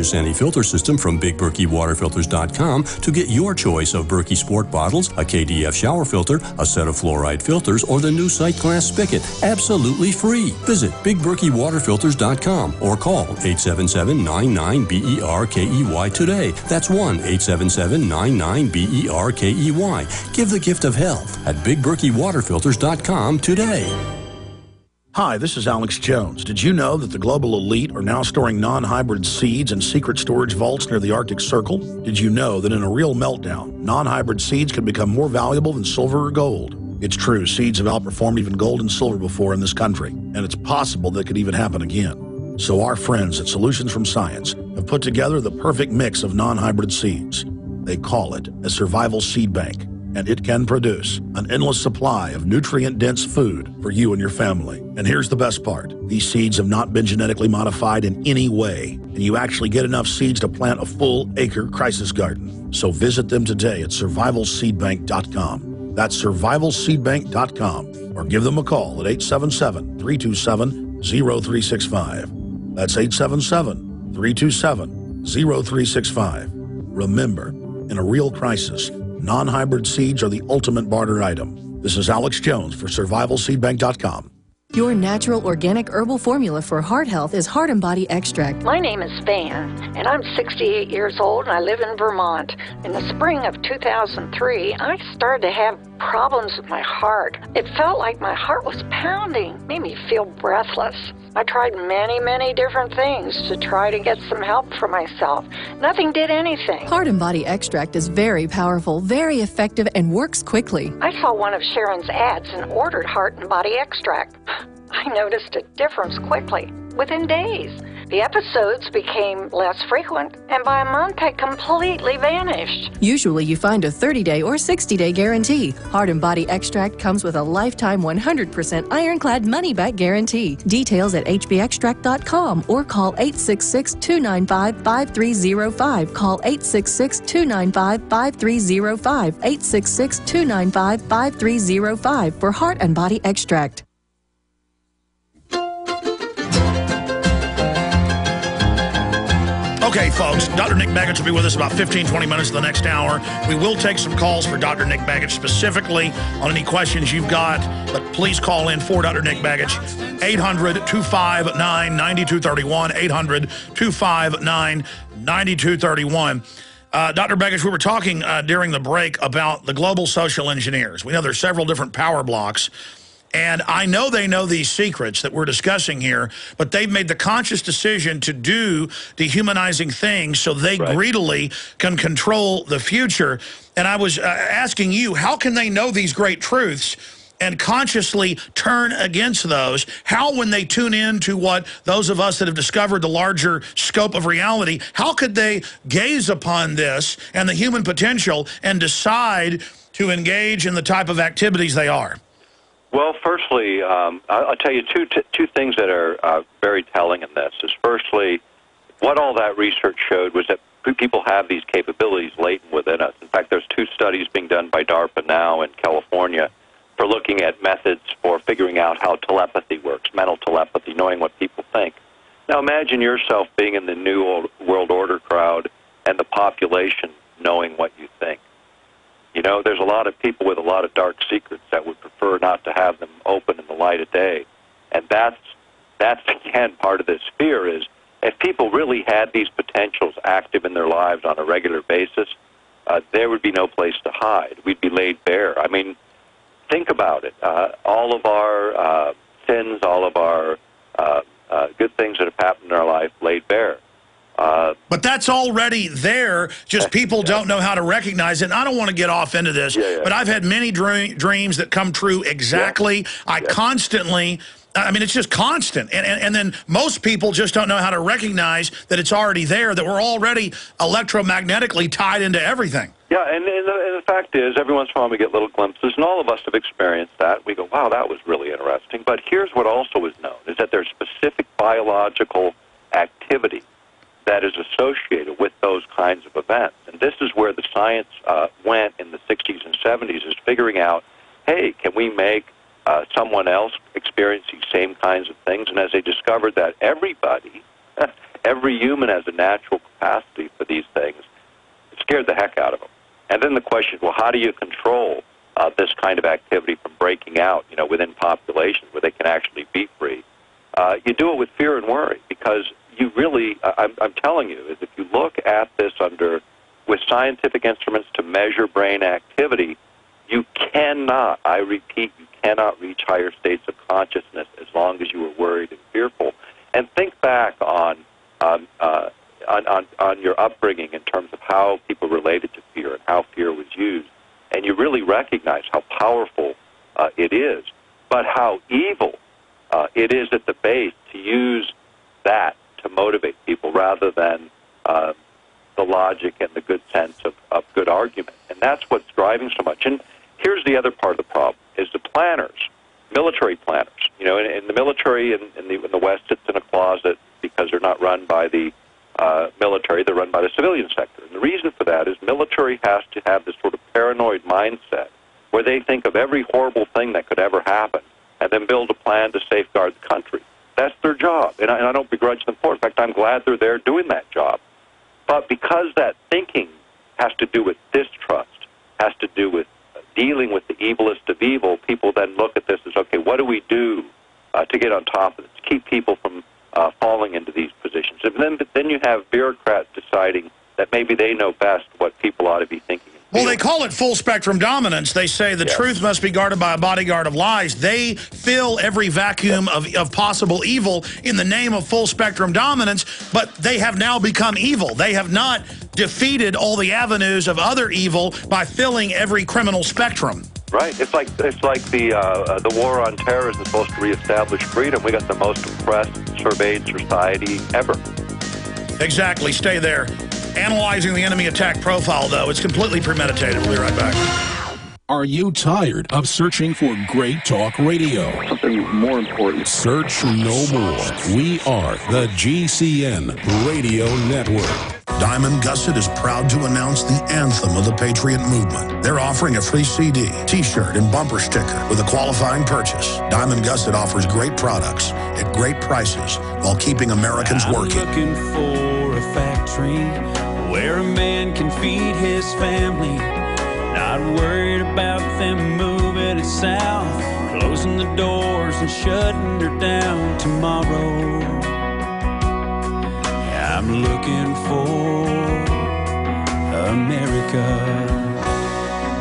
Introduce any filter system from BigBerkeyWaterFilters.com to get your choice of Berkey Sport bottles, a KDF shower filter, a set of fluoride filters, or the new Sight Glass spigot. Absolutely free. Visit BigBerkeyWaterFilters.com or call 877-99-BERKEY today. That's 1-877-99-BERKEY. Give the gift of health at BigBerkeyWaterFilters.com today. Hi, this is Alex Jones. Did you know that the global elite are now storing non-hybrid seeds in secret storage vaults near the Arctic Circle? Did you know that in a real meltdown, non-hybrid seeds can become more valuable than silver or gold? It's true, seeds have outperformed even gold and silver before in this country, and it's possible that could even happen again. So our friends at Solutions from Science have put together the perfect mix of non-hybrid seeds. They call it a survival seed bank, and it can produce an endless supply of nutrient-dense food for you and your family. And here's the best part. These seeds have not been genetically modified in any way, and you actually get enough seeds to plant a full acre crisis garden. So visit them today at survivalseedbank.com. That's survivalseedbank.com, or give them a call at 877-327-0365. That's 877-327-0365. Remember, in a real crisis, non-hybrid seeds are the ultimate barter item. This is Alex Jones for survivalseedbank.com. Your natural organic herbal formula for heart health is Heart and Body Extract. My name is Van, and I'm 68 years old, and I live in Vermont. In the spring of 2003, I started to have problems with my heart. It felt like my heart was pounding, made me feel breathless. I tried many different things to try to get some help for myself. Nothing did anything. Heart and Body Extract is very powerful, very effective, and works quickly. I saw one of Sharon's ads and ordered Heart and Body Extract. I noticed a difference quickly, within days. The episodes became less frequent, and by a month had completely vanished. Usually you find a 30-day or 60-day guarantee. Heart and Body Extract comes with a lifetime 100% ironclad money-back guarantee. Details at hbextract.com or call 866-295-5305. Call 866-295-5305. 866-295-5305 for Heart and Body Extract. Okay, folks, Dr. Nick Begich will be with us about 15-20 minutes in the next hour. We will take some calls for Dr. Nick Begich specifically on any questions you've got, but please call in for Dr. Nick Begich, 800-259-9231, 800-259-9231. Dr. Begich, we were talking during the break about the global social engineers. We know there's several different power blocks. And I know they know these secrets that we're discussing here, but they've made the conscious decision to do dehumanizing things so they greedily can control the future. And I was asking you, how can they know these great truths and consciously turn against those? How, when they tune in to what those of us that have discovered the larger scope of reality, how could they gaze upon this and the human potential and decide to engage in the type of activities they are? Well, firstly, I'll tell you two things that are very telling in this. Is firstly, what all that research showed was that people have these capabilities latent within us. In fact, there's 2 studies being done by DARPA now in California for looking at methods for figuring out how telepathy works, mental telepathy, knowing what people think. Now imagine yourself being in the New World Order crowd and the population knowing what you think. You know, there's a lot of people with a lot of dark secrets that would prefer not to have them open in the light of day. And that's again, part of this fear is if people really had these potentials active in their lives on a regular basis, there would be no place to hide. We'd be laid bare. I mean, think about it. All of our sins, all of our good things that have happened in our life laid bare. But that's already there, just people don't know how to recognize it. And I don't want to get off into this, but I've had many dreams that come true exactly. I constantly, I mean, it's just constant. And then most people just don't know how to recognize that it's already there, that we're already electromagnetically tied into everything. Yeah, and the fact is, every once in a while we get little glimpses, and all of us have experienced that. We go, wow, that was really interesting. But here's what also is known, is that there's specific biological activity that is associated with those kinds of events. And this is where the science went in the 60s and 70s, is figuring out, hey, can we make someone else experience these same kinds of things? And as they discovered that everybody every human has a natural capacity for these things, it scared the heck out of them. And then the question, well, how do you control this kind of activity from breaking out, within populations where they can actually be free? You do it with fear and worry, because you really, I'm telling you, is if you look at this with scientific instruments to measure brain activity, you cannot, I repeat, you cannot reach higher states of consciousness as long as you are worried and fearful. And think back on your upbringing in terms of how people related to fear and how fear was used, and you really recognize how powerful it is, but how evil it is at the base to use that to motivate people rather than the logic and the good sense of good argument. And that's what's driving so much. And here's the other part of the problem, is the planners, military planners. In the military in the West, it's in a closet because they're not run by the military, they're run by the civilian sector. And the reason for that is military has to have this sort of paranoid mindset where they think of every horrible thing that could ever happen and then build a plan to safeguard the country. That's their job, and I don't begrudge them for it. In fact, I'm glad they're there doing that job. But because that thinking has to do with distrust, has to do with dealing with the evilest of evil, people then look at this as, okay, what do we do to get on top of it, to keep people from falling into these positions? And then you have bureaucrats deciding that maybe they know best what people ought to be thinking. Well, they call it full-spectrum dominance. They say the truth must be guarded by a bodyguard of lies. They fill every vacuum of possible evil in the name of full-spectrum dominance, but they have now become evil. They have not defeated all the avenues of other evil by filling every criminal spectrum. Right. It's like the war on terror is supposed to reestablish freedom. We got the most oppressed, surveyed society ever. Exactly. Stay there. Analyzing the enemy attack profile, though, it's completely premeditated. We'll be right back. Are you tired of searching for great talk radio? Something more important. Search no more. We are the GCN Radio Network. Diamond Gusset is proud to announce the anthem of the Patriot Movement. They're offering a free CD, T-shirt, and bumper sticker with a qualifying purchase. Diamond Gusset offers great products at great prices while keeping Americans working. I'm looking for a factory where a man can feed his family, not worried about them moving it south, closing the doors and shutting her down tomorrow. I'm looking for America.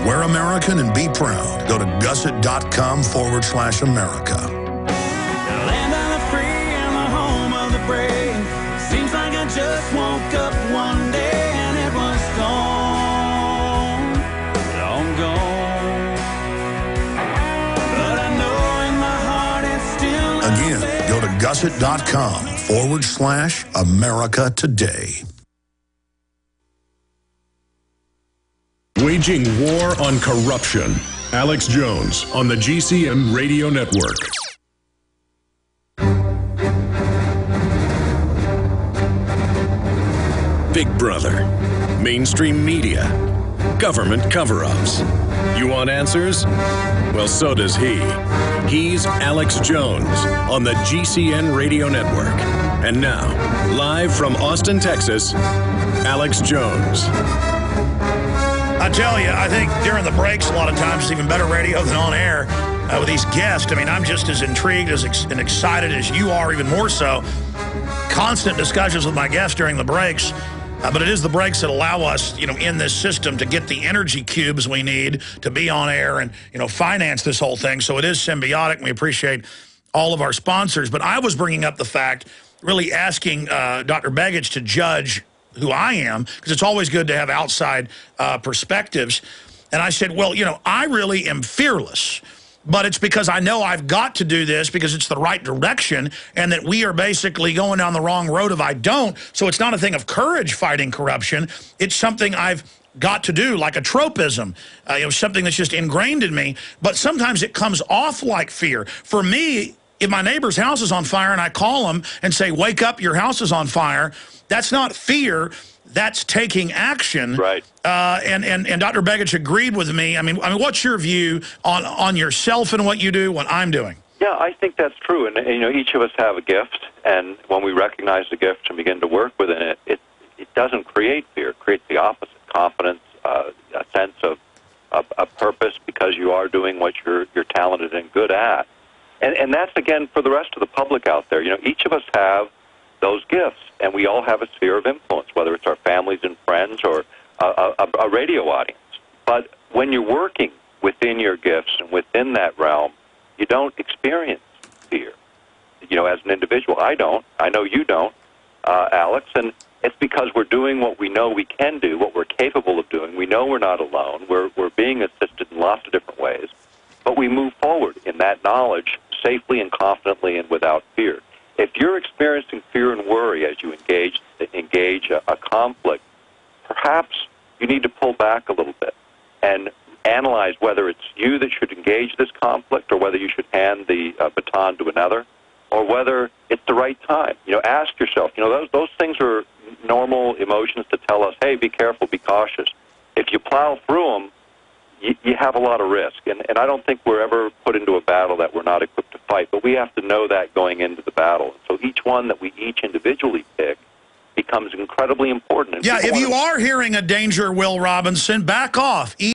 Wear American and be proud. Go to gusset.com/America. The land of the free and the home of the brave. Seems like I just woke up one day. Again, go to gusset.com/America today. Waging war on corruption. Alex Jones on the GCN Radio Network. Big Brother, mainstream media, government cover-ups. You want answers? Well, so does he. He's Alex Jones on the GCN Radio Network. And now, live from Austin, Texas, Alex Jones. I tell you, I think during the breaks, a lot of times it's even better radio than on air with these guests. I mean, I'm just as intrigued and excited as you are, even more so. Constant discussions with my guests during the breaks. But it is the breaks that allow us, in this system to get the energy cubes we need to be on air and, finance this whole thing. So it is symbiotic, and we appreciate all of our sponsors. But I was bringing up the fact, really asking Dr. Begich to judge who I am, because it's always good to have outside perspectives. And I said, well, I really am fearless. But it's because I know I've got to do this because it's the right direction, and that we are basically going down the wrong road if I don't. So it's not a thing of courage fighting corruption. It's something I've got to do, like a tropism, something that's just ingrained in me. But sometimes it comes off like fear. For me, if my neighbor's house is on fire and I call them and say, wake up, your house is on fire, that's not fear. That's taking action. Right. And Dr. Begich agreed with me. I mean, what's your view on yourself and what you do, what I'm doing? Yeah, I think that's true. And each of us have a gift, And when we recognize the gifts and begin to work within it, it doesn't create fear. It creates the opposite: confidence, a sense of a purpose because you are doing what you're talented and good at. And that's, again, for the rest of the public out there. You know, each of us have those gifts, and we all have a sphere of influence, whether it's our families and friends or a radio audience. But when you're working within your gifts and within that realm, you don't experience fear. You know, as an individual, I don't. I know you don't, Alex. And it's because we're doing what we know we can do, what we're capable of doing. We know we're not alone. We're being assisted in lots of different ways. But we move forward in that knowledge safely and confidently and without fear. If you're experiencing fear and worry as you engage a conflict, perhaps you need to pull back a little bit and analyze whether it's you that should engage this conflict or whether you should hand the baton to another, or whether it's the right time. You know, ask yourself, you know, those things are normal emotions to tell us, hey, be careful, be cautious. If you plow through them, you have a lot of risk. And I don't think we're ever put into a battle that we're not equipped to fight, but we have to know that going into the battle. So each one that we each individually pick becomes incredibly important. And yeah, if you are hearing a danger, Will Robinson, back off.